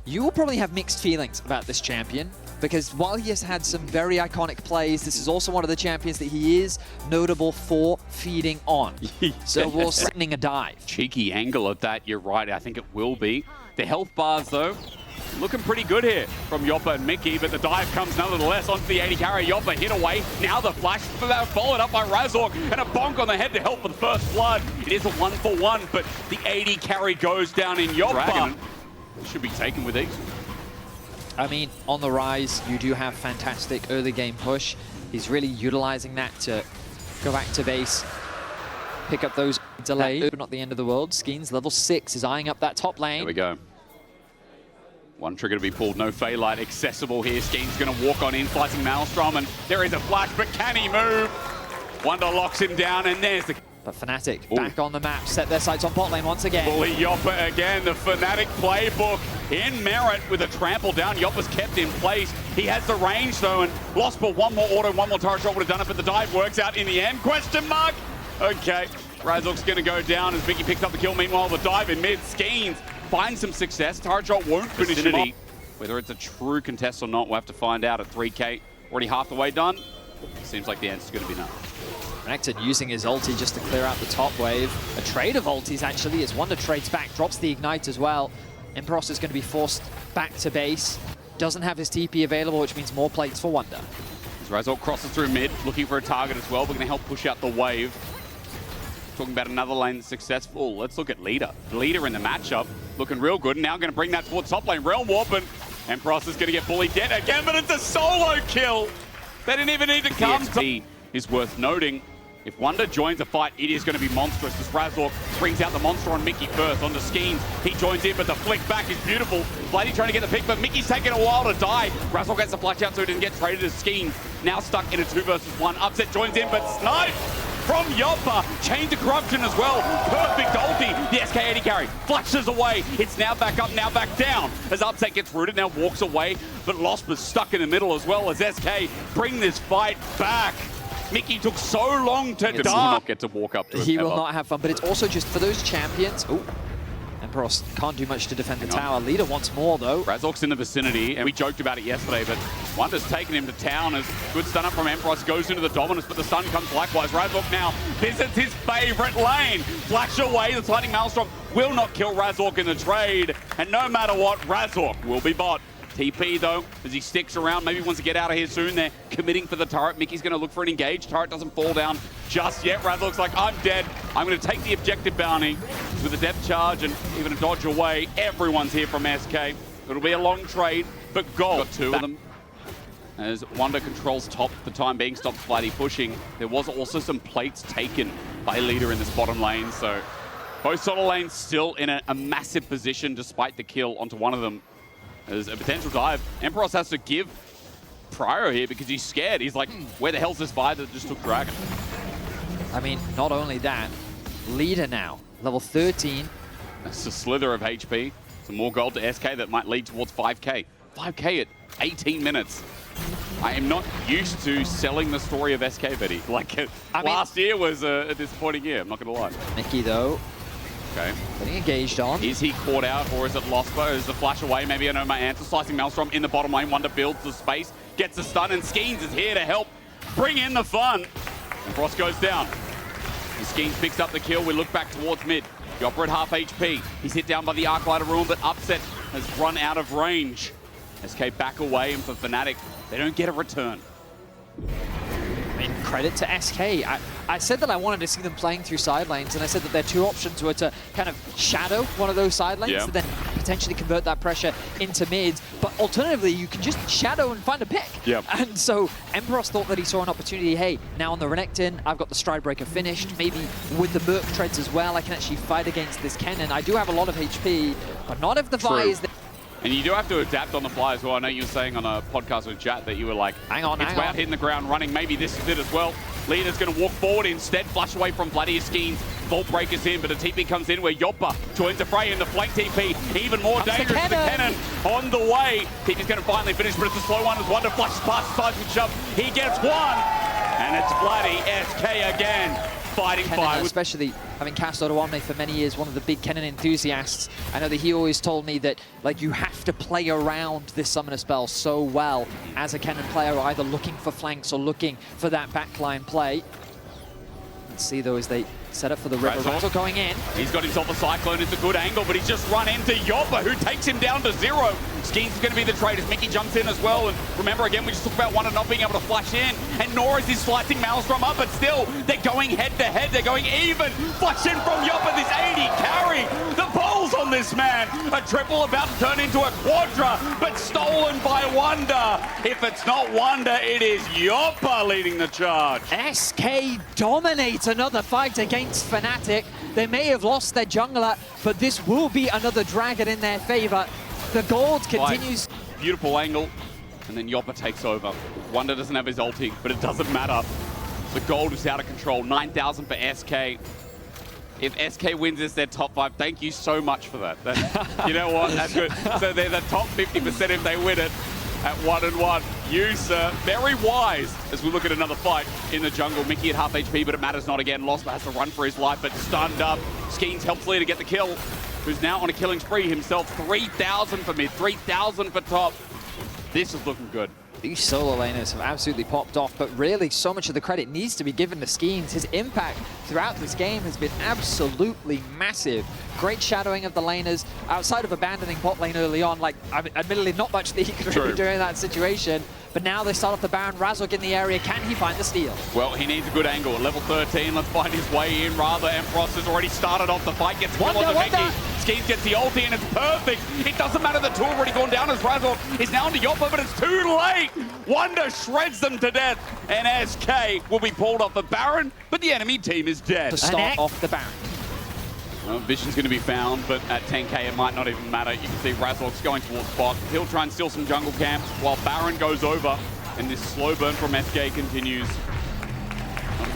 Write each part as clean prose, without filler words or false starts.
You will probably have mixed feelings about this champion, because while he has had some very iconic plays, this is also one of the champions that he is notable for feeding on. So we're threatening a dive. Cheeky angle at that, you're right, I think it will be. The health bars, though, looking pretty good here from Yoppa and Mickey, but the dive comes nonetheless onto the 80 carry. Yoppa hit away. Now the flash followed up by Razork, and a bonk on the head to help for the first blood. It is a 1-for-1, but the 80 carry goes down in Yoppa. Dragon should be taken with ease. I mean, on the rise, you do have fantastic early game push. He's really utilizing that to go back to base, pick up those delays, but not the end of the world. Skeens, level 6, is eyeing up that top lane. There we go. One trigger to be pulled, no Phaelite accessible here. Skeen's going to walk on in, slicing Maelstrom, and there is a flash, but can he move? Wonder locks him down, and there's the... But Fnatic back on the map, set their sights on bot lane once again. Bully Yoppa again, the Fnatic playbook in merit with a trample down. Yoppa's kept in place. He has the range though, and lost for one more auto, one more turret shot would have done it, but the dive works out in the end. Question mark? Okay, Razork's going to go down as Vicky picks up the kill. Meanwhile, the dive in mid, Skeens finds some success. Turret shot won't finish him off. Whether it's a true contest or not, we'll have to find out at 3K. Already half the way done. Seems like the answer's going to be no. Renekton using his ulti just to clear out the top wave. A trade of ultis, actually, as Wonder trades back, drops the Ignite as well. Emperos is going to be forced back to base. Doesn't have his TP available, which means more plates for Wonder. As Razork crosses through mid, looking for a target as well. We're going to help push out the wave. Talking about another lane that's successful. Let's look at Leader. Leader in the matchup, looking real good. Now going to bring that towards top lane. Realm Warp, and Emperos is going to get bullied dead again, but it's a solo kill. They didn't even need to come. The XP is worth noting. If Wonder joins the fight, it is going to be monstrous as Razork brings out the monster on Mickey first, onto Skeens. He joins in, but the flick back is beautiful. Bloody trying to get the pick, but Mickey's taking a while to die. Razork gets the flash out so he doesn't get traded as Skeens. Now stuck in a 2 versus 1. Upset joins in, but Snipe from Yoppa. Chain to corruption as well. Perfect ulti. The SK80 carry flashes away. It's now back up, now back down. As Upset gets rooted, now walks away, but Lost was stuck in the middle as well as SK bring this fight back. Mickey took so long to die. He will not get to walk up to him. He will not have fun, but it's also just for those champions. Oh, Emperos can't do much to defend the tower. Leader wants more, though. Razork's in the vicinity, and we joked about it yesterday, but Wonder's taken him to town as good stun up from Emperos goes into the dominance, but the stun comes likewise. Razork now visits his favorite lane. Flash away, the sliding Maelstrom will not kill Razork in the trade, and no matter what, Razork will be bot. TP though, as he sticks around, maybe wants to get out of here soon. They're committing for the turret. Mickey's going to look for an engage. Turret doesn't fall down just yet. Razork's like, I'm dead. I'm going to take the objective bounty with a depth charge and even a dodge away. Everyone's here from SK. It'll be a long trade, but gold. Got 2 of them. As Wonder controls top for the time being, stops Flighty pushing. There was also some plates taken by Leader in this bottom lane, so both solo lanes still in a massive position despite the kill onto one of them. As a potential dive, Emperos has to give Prio here because he's scared. He's like, where the hell's this buy that just took Dragon? I mean, not only that, Leader now, level 13. That's a slither of HP. Some more gold to SK that might lead towards 5K. 5K at 18 minutes. I am not used to selling the story of SK, Betty. Like, last year was a disappointing year, I'm not going to lie. Mickey, though. Okay. Getting engaged on. Is he caught out or is it lost? Is the flash away? Maybe I know my answer. Slicing Maelstrom in the bottom lane. Wonder builds the space, gets the stun, and Skeens is here to help bring in the fun. And Frost goes down. And Skeens picks up the kill. We look back towards mid. Yoppa at half HP. He's hit down by the Arclighter rune, but Upset has run out of range. SK back away, and for Fnatic, they don't get a return. I mean, credit to SK. I said that I wanted to see them playing through side lanes, and I said that their 2 options were to kind of shadow one of those side lanes and then potentially convert that pressure into mids. But alternatively, you can just shadow and find a pick. And so Emperos thought that he saw an opportunity. Hey, now on the Renekton, I've got the Stride Breaker finished. Maybe with the Merc treads as well, I can actually fight against this Kennen. I do have a lot of HP, but not if the Vi is there. And you do have to adapt on the fly as well. I know you were saying on a podcast with Chat that you were like, hang on, it's about hitting the ground running. Maybe this is it as well. Leader's going to walk forward instead, flush away from Vladimir Skeens. Vault Breaker's in, but a TP comes in where Yoppa joins the fray in the flank TP. Even more dangerous to the Kennen on the way. TP's going to finally finish, but it's a slow one as Wonder flushes past the seismic shove. He gets one, and it's Vladdy SK again. fighting Kennen, fire. especially having cast Odoamne for many years, one of the big Kennen enthusiasts. I know that he always told me that like you have to play around this summoner spell so well as a Kennen player, either looking for flanks or looking for that backline play. Let's see though as they set up for the river. Razzle going in. He's got himself a Cyclone. It's a good angle, but he's just run into Yoppa, who takes him down to 0. Skeens is going to be the trade as Mickey jumps in as well. And remember, again, we just talked about Wonder not being able to flash in. And Norris is slicing Maelstrom up, but still, they're going head-to-head. They're going even. Flash in from Yoppa, this 80 carry. The balls on this man. A triple about to turn into a quadra, but stolen by Wonder. If it's not Wonder, it is Yoppa leading the charge. SK dominates another fight against Fnatic. They may have lost their jungler, but this will be another dragon in their favor. The gold continues. Beautiful angle, and then Yoppa takes over. Wonder doesn't have his ulti, but it doesn't matter. The gold is out of control. 9,000 for SK. If SK wins this, they're top 5. Thank you so much for that. You know what? That's good. So they're the top 50% if they win it at 1-1. You, sir, very wise as we look at another fight in the jungle. Mickey at half HP, but it matters not again. Lost has to run for his life, but stunned up. Skeens helps Lee to get the kill, who's now on a killing spree himself. 3,000 for mid, 3,000 for top. This is looking good. These solo laners have absolutely popped off, but really so much of the credit needs to be given to Skeens. His impact throughout this game has been absolutely massive. Great shadowing of the laners, outside of abandoning bot lane early on. Like, admittedly, not much that he could really do in that situation. But now they start off the Baron. Razork in the area. Can he find the steal? Well, he needs a good angle. At level 13, let's find his way in rather. Empross has already started off the fight. Gets one on the Mickey. Skeens gets the ulti, and it's perfect. It doesn't matter, the two already gone down as Razork is now into Yoppa, but it's too late. Wonder shreds them to death, and SK will be pulled off the Baron, but the enemy team is dead. To start off the Baron. Well, Vision's going to be found, but at 10k it might not even matter. You can see Razork's going towards bot. He'll try and steal some jungle camps while Baron goes over, and this slow burn from SK continues.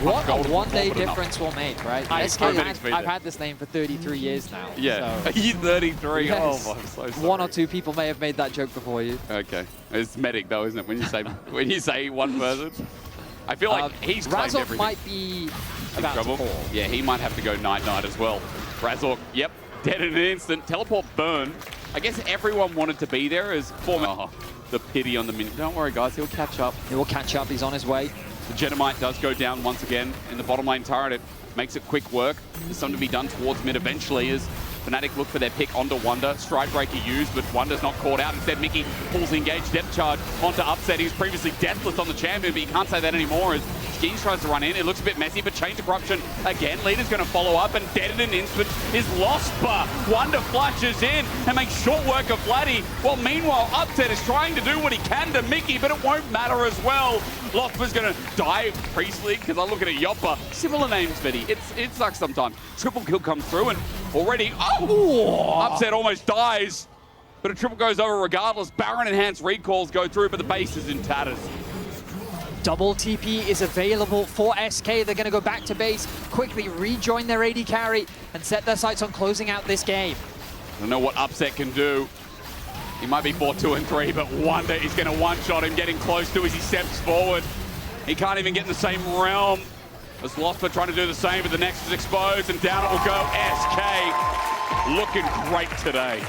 What a one-day difference will make, right? SK, I've had this name for 33 years now. Yeah, so. He's 33. Yes. Oh, I'm so sorry. One or two people may have made that joke before you. Okay, it's medic though, isn't it? When you say one person, I feel like he's claimed Razork everything. might be about to fall. Yeah, he might have to go night-night as well. Razork, yep, dead in an instant. Teleport burn. I guess everyone wanted to be there as the pity on the minion. Don't worry, guys, he'll catch up. He will catch up. He's on his way. The Genomite does go down once again in the bottom lane turret. It makes it quick work. There's something to be done towards mid eventually as Fnatic look for their pick onto Wonder. Stride Breaker used, but Wonder's not caught out. Instead, Mickey pulls the engaged depth charge onto Upset. He was previously deathless on the champion, but you can't say that anymore as Skeens tries to run in. It looks a bit messy, but Chain to Corruption again. Leader's going to follow up, and dead in an instant is lost, but Wonder flashes in and makes short work of Vladdy. Well, meanwhile, Upset is trying to do what he can to Mickey, but it won't matter as well. Lothman's going to die Priestly, because I'm looking at Yoppa. Similar names, Betty. It sucks sometimes. Triple kill comes through, and already, Upset almost dies. But a triple goes over regardless. Baron enhanced recalls go through, but the base is in tatters. Double TP is available for SK. They're going to go back to base, quickly rejoin their AD carry, and set their sights on closing out this game. I don't know what Upset can do. He might be 4-2 and 3, but Wonder is going to one-shot him, getting close to as he steps forward. He can't even get in the same realm as Lothman trying to do the same, but the next is exposed, and down it will go. SK looking great today.